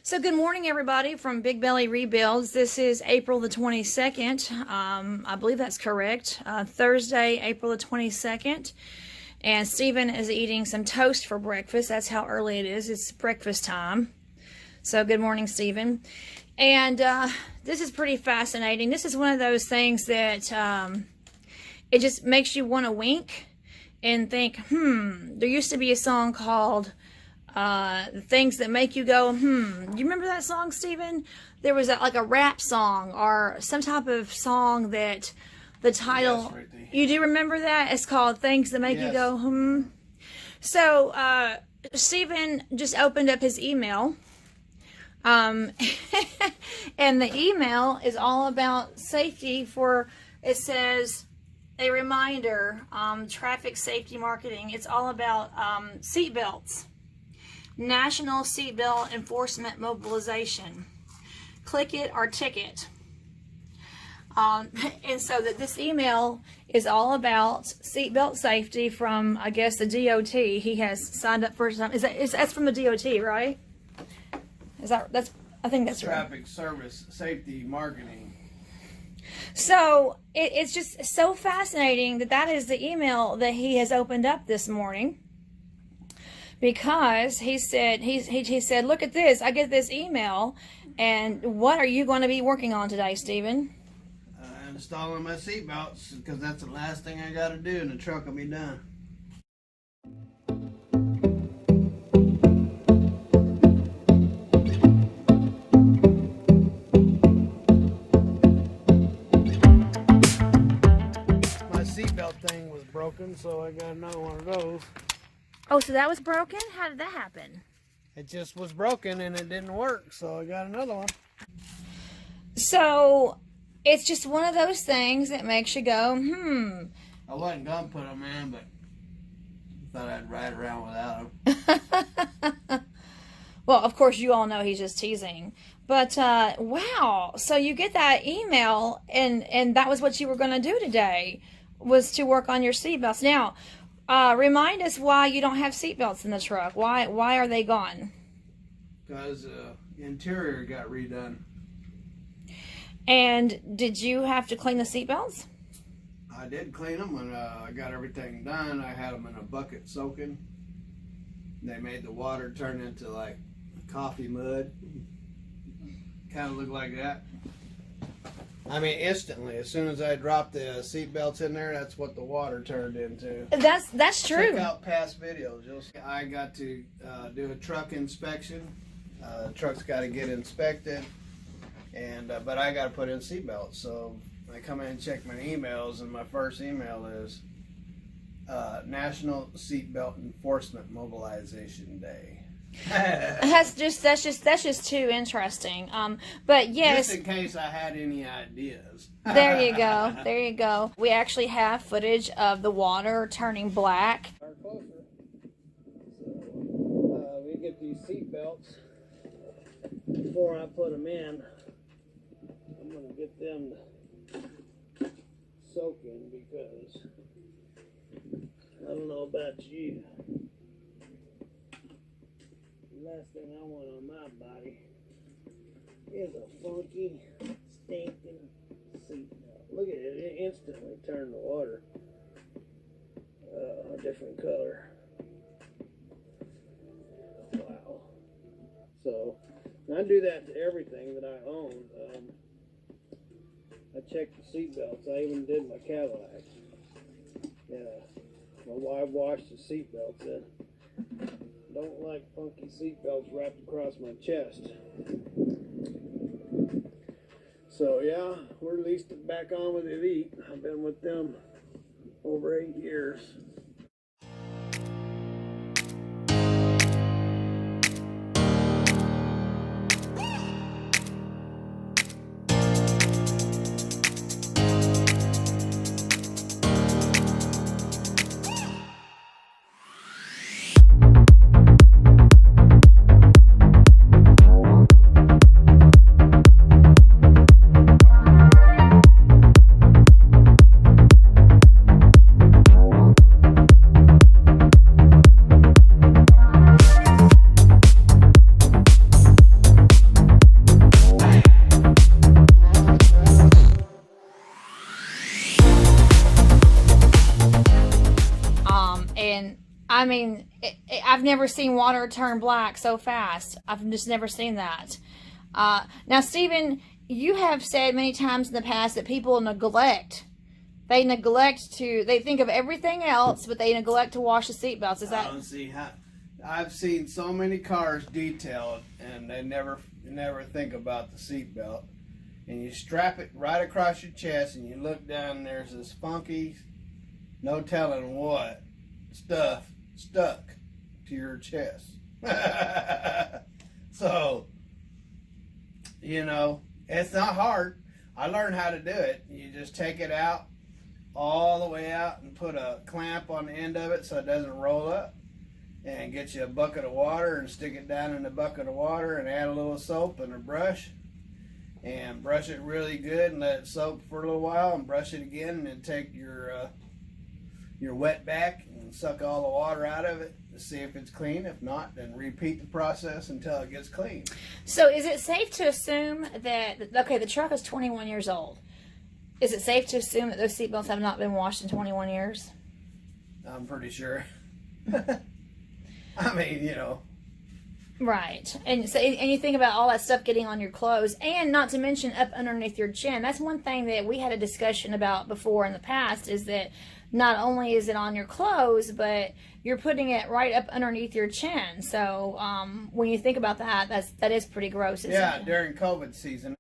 So good morning, everybody, from Big Belly Rebuilds. This is April the 22nd. I believe that's correct. Thursday, April the 22nd. And Stephen is eating some toast for breakfast. That's how early it is. It's breakfast time. So good morning, Stephen. And this is pretty fascinating. This is one of those things that it just makes you want to wink and think, there used to be a song called things that make you go, You remember that song, Stephen? There was like a rap song or some type of song that the title, yes, Ruthie. You do remember that? It's called Things That Make You Go, So, Stephen just opened up his email. And the email is all about safety for, it says, a reminder, traffic safety marketing. It's all about seatbelts. National Seatbelt Enforcement Mobilization. Click it or ticket. And so that this email is all about seatbelt safety from, I guess, the DOT. He has signed up for some. That's from the DOT, right? I think that's right. Traffic Service Safety Marketing. So it's just so fascinating that is the email that he has opened up this morning. Because he said, look at this, I get this email, and what are you going to be working on today, Stephen? Installing my seatbelts, because that's the last thing I got to do, and the truck will be done. My seatbelt thing was broken, so I got another one of those. Oh, so that was broken? How did that happen? It just was broken and it didn't work, so I got another one. So, it's just one of those things that makes you go, I wasn't going to put them in, but I thought I'd ride around without them. Well, of course, you all know he's just teasing. But, wow. So, you get that email, and that was what you were going to do today, was to work on your seatbelts. Now, remind us why you don't have seatbelts in the truck. Why are they gone? Because the interior got redone. And did you have to clean the seatbelts? I did clean them when I got everything done. I had them in a bucket soaking. They made the water turn into like coffee mud. Kind of looked like that. I mean, instantly, as soon as I dropped the seatbelts in there, that's what the water turned into. That's true. Check out past videos. I got to do a truck inspection. The truck's got to get inspected, and but I got to put in seatbelts. So I come in and check my emails, and my first email is National Seatbelt Enforcement Mobilization Day. that's just too interesting. But yes, just in case I had any ideas. There you go. We actually have footage of the water turning black. So, we get these seat belts. Before I put them in, I'm gonna get them soaking, because I don't know about you. Last thing I want on my body is a funky, stinking seatbelt. Look at it, it instantly turned the water a different color. Wow. So, I do that to everything that I own. I check the seatbelts. I even did my Cadillac. Yeah, my wife washed the seatbelts in. Don't like funky seatbelts wrapped across my chest. So yeah, we're leased back on with Elite. I've been with them over 8 years. I mean, I've never seen water turn black so fast. I've just never seen that. Now, Stephen, you have said many times in the past that people neglect. They think of everything else, but they neglect to wash the seatbelts. Is that? I don't see how. I've seen so many cars detailed, and they never think about the seatbelt. And you strap it right across your chest, and you look down, and there's this funky, no telling what, stuff stuck to your chest. So, it's not hard. I learned how to do it. You just take it out, all the way out, and put a clamp on the end of it so it doesn't roll up. And get you a bucket of water and stick it down in the bucket of water and add a little soap and a brush. And brush it really good and let it soak for a little while and brush it again, and then take your wet back and suck all the water out of it to see if it's clean. If not, then repeat the process until it gets clean. So is it safe to assume that, okay, the truck is 21 years old. Is it safe to assume that those seatbelts have not been washed in 21 years? I'm pretty sure. I mean, Right. And so, and you think about all that stuff getting on your clothes, and not to mention up underneath your chin. That's one thing that we had a discussion about before in the past, is that not only is it on your clothes, but you're putting it right up underneath your chin. So when you think about that, that is pretty gross, isn't it? During COVID season.